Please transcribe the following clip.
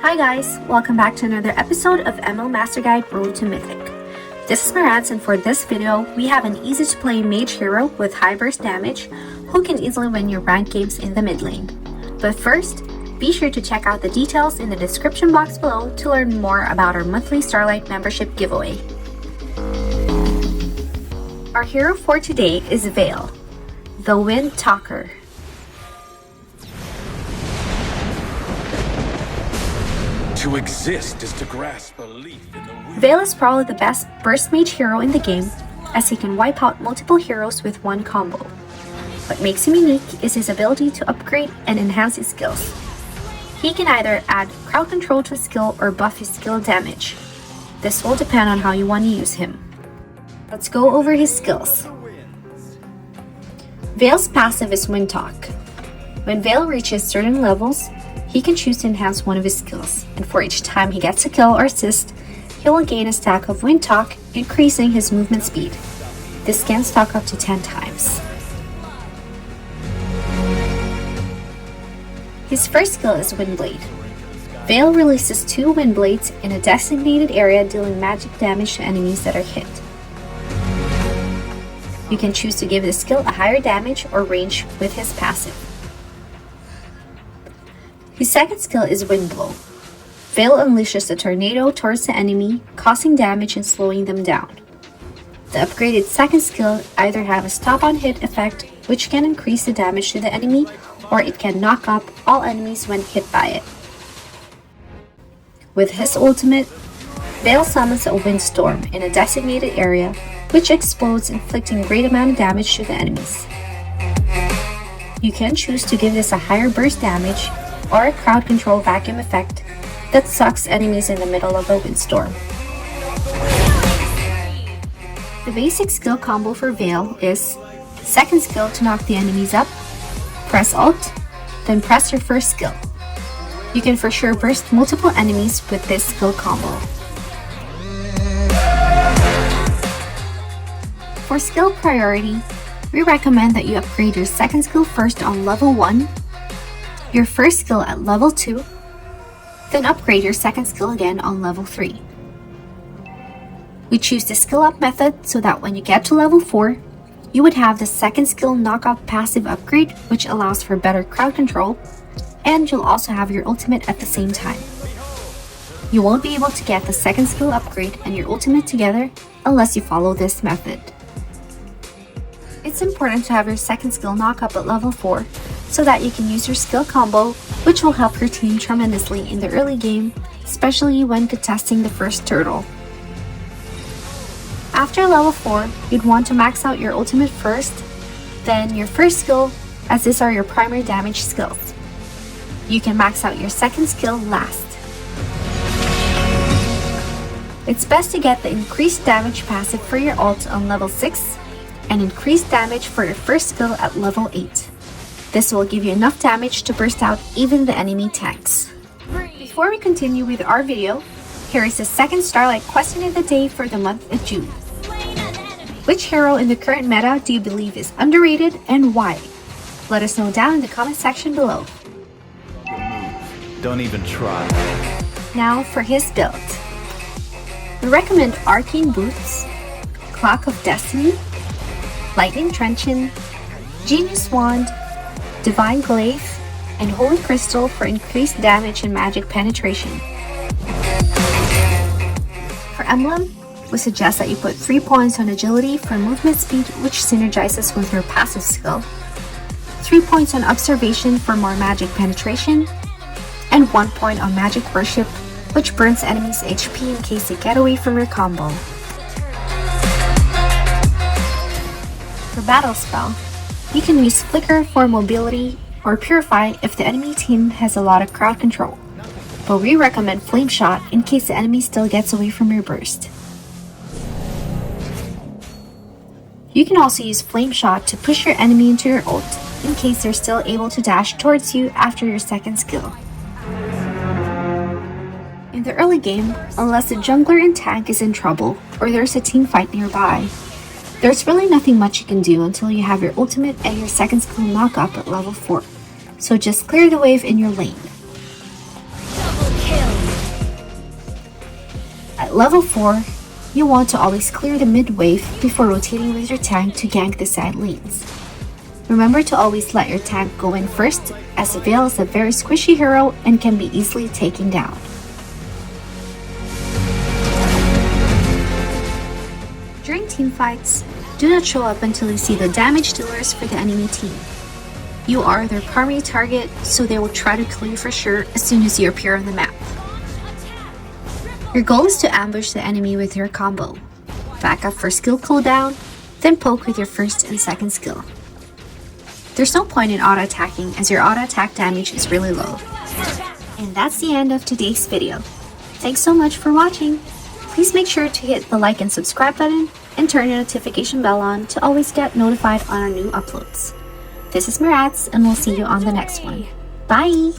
Hi guys, welcome back to another episode of ML MasterGuide Road to Mythic. This is Marantz, and for this video, we have an easy to play mage hero with high burst damage who can easily win your ranked games in the mid lane. But first, be sure to check out the details in the description box below to learn more about our monthly Starlight membership giveaway. Our hero for today is Vale, the Wind Talker. To exist is to grasp belief in the wind. Vale is probably the best burst mage hero in the game, as he can wipe out multiple heroes with one combo. What makes him unique is his ability to upgrade and enhance his skills. He can either add crowd control to a skill or buff his skill damage. This will depend on how you want to use him. Let's go over his skills. Vale's passive is Wind Talk. When Vale reaches certain levels, he can choose to enhance one of his skills, and for each time he gets a kill or assist, he will gain a stack of Wind Talk, increasing his movement speed. This can stack up to 10 times. His first skill is Windblade. Vale releases 2 Windblades in a designated area, dealing magic damage to enemies that are hit. You can choose to give the skill a higher damage or range with his passive. His second skill is Wind Blow. Vale unleashes a tornado towards the enemy, causing damage and slowing them down. The upgraded second skill either have a stop on hit effect, which can increase the damage to the enemy, or it can knock up all enemies when hit by it. With his ultimate, Vale summons a windstorm in a designated area, which explodes, inflicting great amount of damage to the enemies. You can choose to give this a higher burst damage, or a crowd control vacuum effect that sucks enemies in the middle of a windstorm. The basic skill combo for Vale is second skill to knock the enemies up, press Alt, then press your first skill. You can for sure burst multiple enemies with this skill combo. For skill priority, we recommend that you upgrade your second skill first on level 1, your first skill at level 2, then upgrade your second skill again on level 3. We choose the skill up method so that when you get to level 4, you would have the second skill knockoff passive upgrade, which allows for better crowd control, and you'll also have your ultimate at the same time. You won't be able to get the second skill upgrade and your ultimate together unless you follow this method. It's important to have your second skill knock up at level 4 so that you can use your skill combo, which will help your team tremendously in the early game, especially when contesting the first turtle. After level 4, you'd want to max out your ultimate first, then your first skill, as these are your primary damage skills. You can max out your second skill last. It's best to get the increased damage passive for your ult on level 6, and increased damage for your first skill at level 8. This will give you enough damage to burst out even the enemy tanks. Before we continue with our video, here is the second Starlight question of the day for the month of June. Which hero in the current meta do you believe is underrated and why? Let us know down in the comment section below. Don't even try. Now for his build. We recommend Arcane Boots, Clock of Destiny, Lightning Truncheon, Genius Wand, Divine Glaive, and Holy Crystal for increased damage and magic penetration. For Emblem, we suggest that you put 3 points on Agility for movement speed, which synergizes with your passive skill, 3 points on Observation for more magic penetration, and 1 point on Magic Worship, which burns enemies' HP in case they get away from your combo. For Battle Spell, you can use Flicker for mobility or Purify if the enemy team has a lot of crowd control, but we recommend Flame Shot in case the enemy still gets away from your burst. You can also use Flame Shot to push your enemy into your ult in case they're still able to dash towards you after your second skill. In the early game, unless the jungler and tank is in trouble or there's a team fight nearby, there's really nothing much you can do until you have your ultimate and your second skill knock up at level 4, so just clear the wave in your lane. Double kill. At level 4, you want to always clear the mid-wave before rotating with your tank to gank the side lanes. Remember to always let your tank go in first, as Veil is a very squishy hero and can be easily taken down. During teamfights, do not show up until you see the damage dealers for the enemy team. You are their primary target, so they will try to kill you for sure as soon as you appear on the map. Your goal is to ambush the enemy with your combo. Back up for skill cooldown, then poke with your first and second skill. There's no point in auto-attacking as your auto-attack damage is really low. And that's the end of today's video. Thanks so much for watching. Please make sure to hit the like and subscribe button and turn your notification bell on to always get notified on our new uploads. This is Mirats, and we'll see you on the next one. Bye!